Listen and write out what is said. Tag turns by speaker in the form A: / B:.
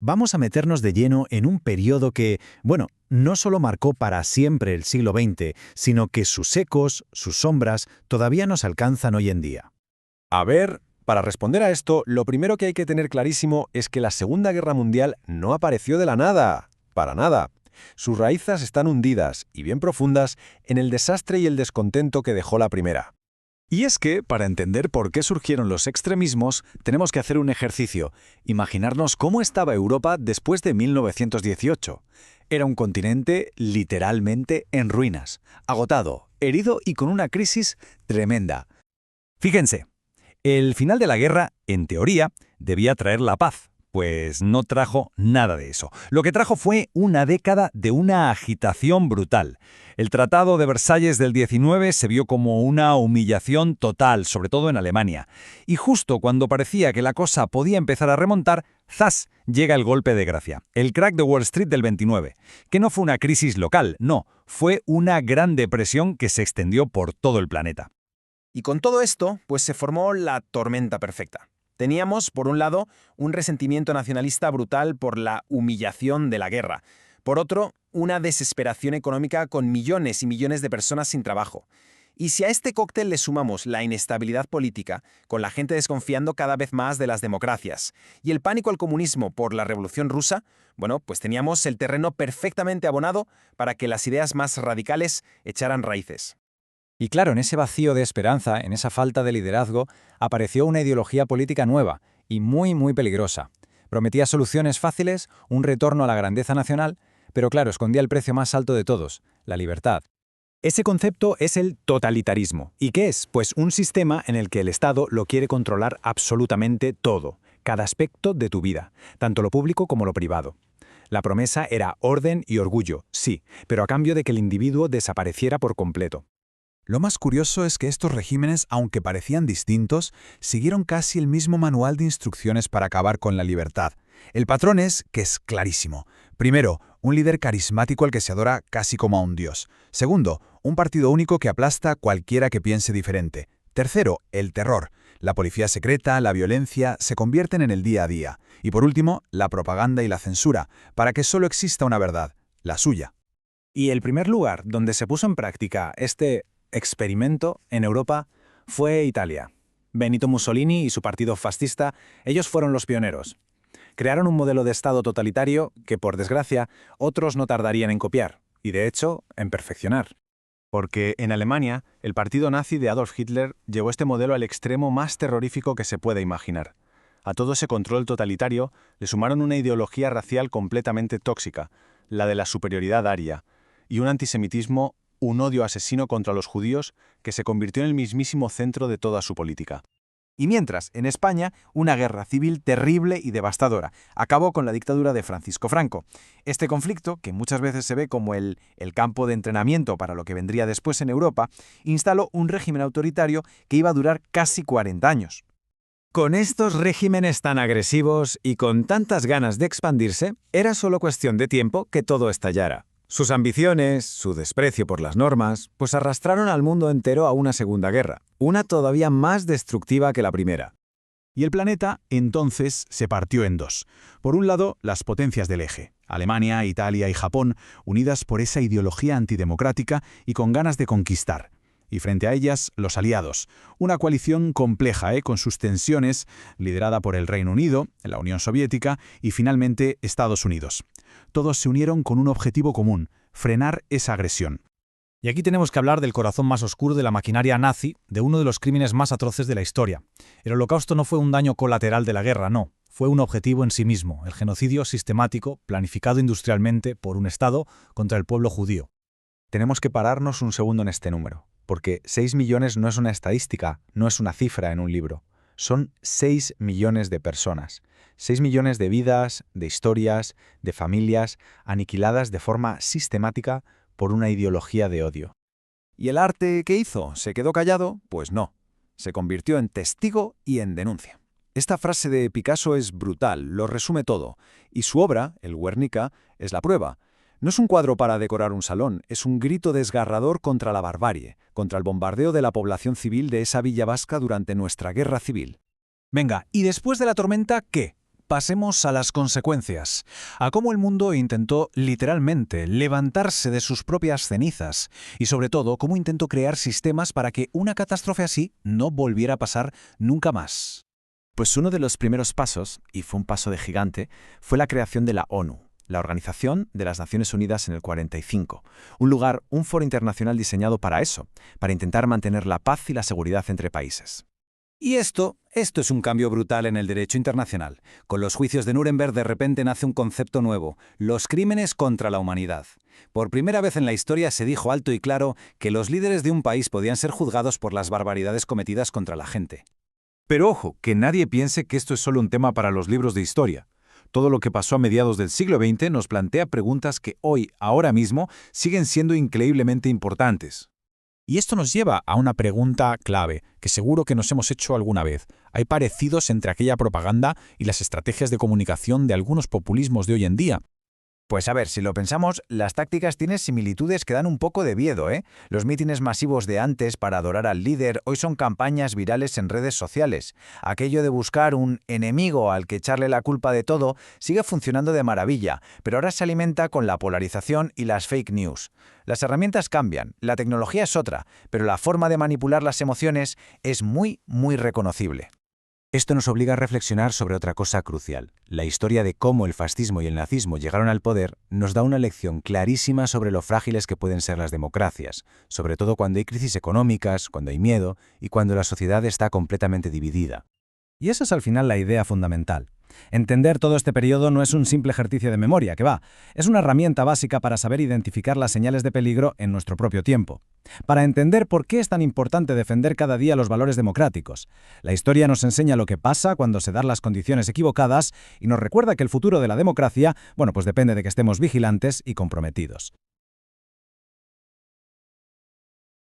A: Vamos a meternos de lleno en un periodo que, bueno, no solo marcó para siempre el siglo XX, sino que sus ecos, sus sombras, todavía nos alcanzan hoy en día.
B: A ver, para responder a esto, lo primero que hay que tener clarísimo es que la Segunda Guerra Mundial no apareció de la nada, para nada. Sus raíces están hundidas, y bien profundas, en el desastre y el descontento que dejó la primera.
C: Y es que, para entender por qué surgieron los extremismos, tenemos que hacer un ejercicio, imaginarnos cómo estaba Europa después de 1918. Era un continente literalmente en ruinas, agotado, herido y con una crisis tremenda. Fíjense, el final de la guerra, en teoría, debía traer la paz. Pues no trajo nada de eso. Lo que trajo fue una década de una agitación brutal. El Tratado de Versalles del 19 se vio como una humillación total, sobre todo en Alemania. Y justo cuando parecía que la cosa podía empezar a remontar, ¡zas!, llega el golpe de gracia, el crack de Wall Street del 29, que no fue una crisis local, no, fue una gran depresión que se extendió por todo el planeta.
D: Y con todo esto, pues se formó la tormenta perfecta. Teníamos, por un lado, un resentimiento nacionalista brutal por la humillación de la guerra. Por otro, una desesperación económica con millones y millones de personas sin trabajo. Y si a este cóctel le sumamos la inestabilidad política, con la gente desconfiando cada vez más de las democracias, y el pánico al comunismo por la Revolución Rusa, bueno, pues teníamos el terreno perfectamente abonado para que las ideas más radicales echaran raíces.
E: Y claro, en ese vacío de esperanza, en esa falta de liderazgo, apareció una ideología política nueva y muy peligrosa. Prometía soluciones fáciles, un retorno a la grandeza nacional, pero claro, escondía el precio más alto de todos, la libertad.
A: Ese concepto es el totalitarismo. ¿Y qué es? Pues un sistema en el que el Estado lo quiere controlar absolutamente todo, cada aspecto de tu vida, tanto lo público como lo privado. La promesa era orden y orgullo, sí, pero a cambio de que el individuo desapareciera por completo.
C: Lo más curioso es que estos regímenes, aunque parecían distintos, siguieron casi el mismo manual de instrucciones para acabar con la libertad. El patrón es que es clarísimo. Primero, un líder carismático al que se adora casi como a un dios. Segundo, un partido único que aplasta a cualquiera que piense diferente. Tercero, el terror. La policía secreta, la violencia, se convierten en el día a día. Y por último, la propaganda y la censura, para que solo exista una verdad, la suya.
A: Y el primer lugar donde se puso en práctica este experimento en Europa fue Italia. Benito Mussolini y su partido fascista, ellos fueron los pioneros. Crearon un modelo de Estado totalitario que, por desgracia, otros no tardarían en copiar, y de hecho, en perfeccionar.
B: Porque en Alemania, el partido nazi de Adolf Hitler llevó este modelo al extremo más terrorífico que se puede imaginar. A todo ese control totalitario le sumaron una ideología racial completamente tóxica, la de la superioridad aria, y un antisemitismo, un odio asesino contra los judíos que se convirtió en el mismísimo centro de toda su política. Y mientras, en España, una guerra civil terrible y devastadora acabó con la dictadura de Francisco Franco. Este conflicto, que muchas veces se ve como el campo de entrenamiento para lo que vendría después en Europa, instaló un régimen autoritario que iba a durar casi 40 años.
A: Con estos regímenes tan agresivos y con tantas ganas de expandirse, era solo cuestión de tiempo que todo estallara. Sus ambiciones, su desprecio por las normas, pues arrastraron al mundo entero a una segunda guerra, una todavía más destructiva que la primera.
C: Y el planeta, entonces, se partió en dos. Por un lado, las potencias del eje, Alemania, Italia y Japón, unidas por esa ideología antidemocrática y con ganas de conquistar. Y frente a ellas, los aliados, una coalición compleja, con sus tensiones, liderada por el Reino Unido, la Unión Soviética y finalmente Estados Unidos. Todos se unieron con un objetivo común, frenar esa agresión.
E: Y aquí tenemos que hablar del corazón más oscuro de la maquinaria nazi, de uno de los crímenes más atroces de la historia. El Holocausto no fue un daño colateral de la guerra, no. Fue un objetivo en sí mismo, el genocidio sistemático, planificado industrialmente por un Estado contra el pueblo judío.
F: Tenemos que pararnos un segundo en este número, porque 6 millones no es una estadística, no es una cifra en un libro. Son 6 millones de personas. 6 millones de vidas, de historias, de familias, aniquiladas de forma sistemática por una ideología de odio.
B: ¿Y el arte qué hizo? ¿Se quedó callado? Pues no. Se convirtió en testigo y en denuncia. Esta frase de Picasso es brutal, lo resume todo. Y su obra, el Guernica, es la prueba. No es un cuadro para decorar un salón, es un grito desgarrador contra la barbarie, contra el bombardeo de la población civil de esa villa vasca durante nuestra guerra civil.
E: Venga, ¿y después de la tormenta qué?
A: Pasemos a las consecuencias, a cómo el mundo intentó literalmente levantarse de sus propias cenizas y sobre todo cómo intentó crear sistemas para que una catástrofe así no volviera a pasar nunca más.
B: Pues uno de los primeros pasos, y fue un paso de gigante, fue la creación de la ONU, la Organización de las Naciones Unidas en el 45, un foro internacional diseñado para eso, para intentar mantener la paz y la seguridad entre países.
A: Y esto es un cambio brutal en el derecho internacional. Con los juicios de Nuremberg de repente nace un concepto nuevo, los crímenes contra la humanidad. Por primera vez en la historia se dijo alto y claro que los líderes de un país podían ser juzgados por las barbaridades cometidas contra la gente.
C: Pero ojo, que nadie piense que esto es solo un tema para los libros de historia. Todo lo que pasó a mediados del siglo XX nos plantea preguntas que hoy, ahora mismo, siguen siendo increíblemente importantes.
E: Y esto nos lleva a una pregunta clave, que seguro que nos hemos hecho alguna vez. ¿Hay parecidos entre aquella propaganda y las estrategias de comunicación de algunos populismos de hoy en día?
F: Pues a ver, si lo pensamos, las tácticas tienen similitudes que dan un poco de miedo, ¿eh? Los mítines masivos de antes para adorar al líder hoy son campañas virales en redes sociales. Aquello de buscar un enemigo al que echarle la culpa de todo sigue funcionando de maravilla, pero ahora se alimenta con la polarización y las fake news. Las herramientas cambian, la tecnología es otra, pero la forma de manipular las emociones es muy, muy reconocible.
A: Esto nos obliga a reflexionar sobre otra cosa crucial. La historia de cómo el fascismo y el nazismo llegaron al poder nos da una lección clarísima sobre lo frágiles que pueden ser las democracias, sobre todo cuando hay crisis económicas, cuando hay miedo y cuando la sociedad está completamente dividida. Y esa es al final la idea fundamental. Entender todo este periodo no es un simple ejercicio de memoria, que va, es una herramienta básica para saber identificar las señales de peligro en nuestro propio tiempo. Para entender por qué es tan importante defender cada día los valores democráticos. La historia nos enseña lo que pasa cuando se dan las condiciones equivocadas y nos recuerda que el futuro de la democracia, pues depende de que estemos vigilantes y comprometidos.